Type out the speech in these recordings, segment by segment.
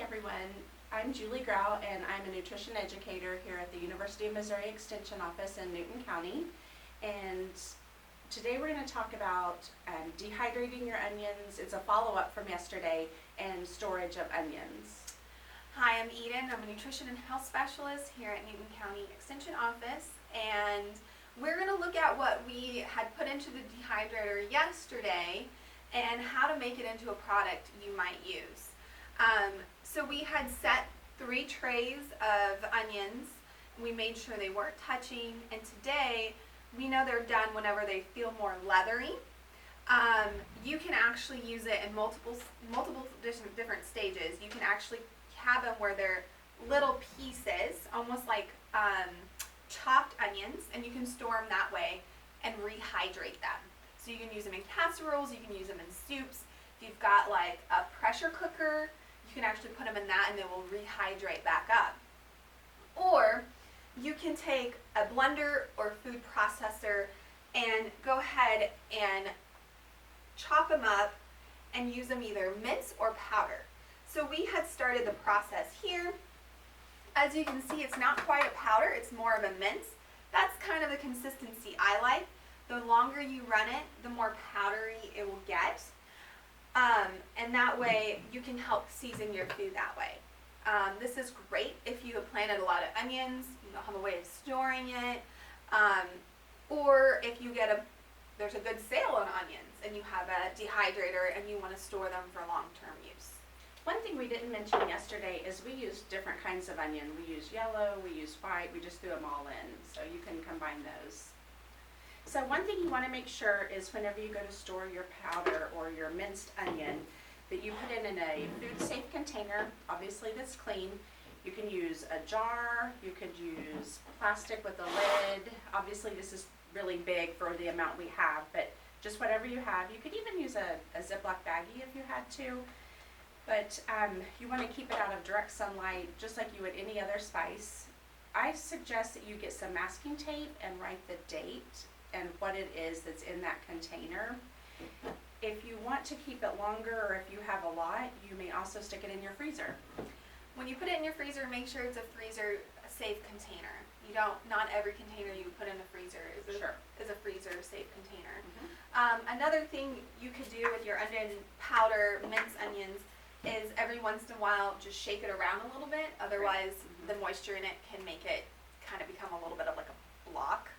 everyone. I'm Julie Grau, and I'm a nutrition educator here at the University of Missouri Extension Office in Newton County. And today we're going to talk about dehydrating your onions. It's a follow-up from yesterday, and storage of onions. Hi, I'm Eden. I'm a nutrition and health specialist here at Newton County Extension Office, and we're going to look at what we had put into the dehydrator yesterday and how to make it into a product you might use. So we had set 3 trays of onions. We made sure they weren't touching, and today we know they're done whenever they feel more leathery. You can actually use it in multiple different stages. You can actually have them where they're little pieces, almost like chopped onions, and you can store them that way and rehydrate them. So you can use them in casseroles, you can use them in soups. If you've got like a pressure cooker, you can actually put them in that and they will rehydrate back up. Or you can take a blender or food processor and go ahead and chop them up and use them either mince or powder. So we had started the process here. As you can see, it's not quite a powder, it's more of a mince. That's kind of the consistency I like. The longer you run it, the more powdery it will get. And that way you can help season your food that way. This is great if you have planted a lot of onions, you don't have a way of storing it, or if you there's a good sale on onions and you have a dehydrator and you want to store them for long-term use. One thing we didn't mention yesterday is we use different kinds of onion. We use yellow, we use white, we just threw them all in, so you can combine those. So one thing you want to make sure is whenever you go to store your powder or your minced onion, that you put it in a food-safe container, obviously that's clean. You can use a jar, you could use plastic with a lid. Obviously this is really big for the amount we have, but just whatever you have. You could even use a Ziploc baggie if you had to. But you want to keep it out of direct sunlight, just like you would any other spice. I suggest that you get some masking tape and write the date and what it is that's in that container. If you want to keep it longer, or if you have a lot, you may also stick it in your freezer. When you put it in your freezer, make sure it's a freezer-safe container. Not every container you put in a freezer is a freezer-safe container. Mm-hmm. Another thing you could do with your onion powder, minced onions, is every once in a while just shake it around a little bit. Otherwise, the moisture in it can make it kind of become a little bit of like a block.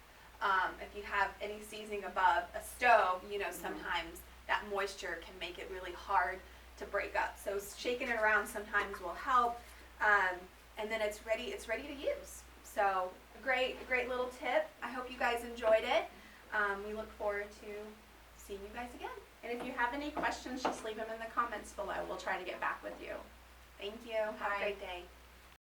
If you have any seasoning above a stove, sometimes that moisture can make it really hard to break up. So shaking it around sometimes will help, and then it's ready to use. So a great little tip. I hope you guys enjoyed it. We look forward to seeing you guys again. And if you have any questions, just leave them in the comments below. We'll try to get back with you. Thank you. Have a great day.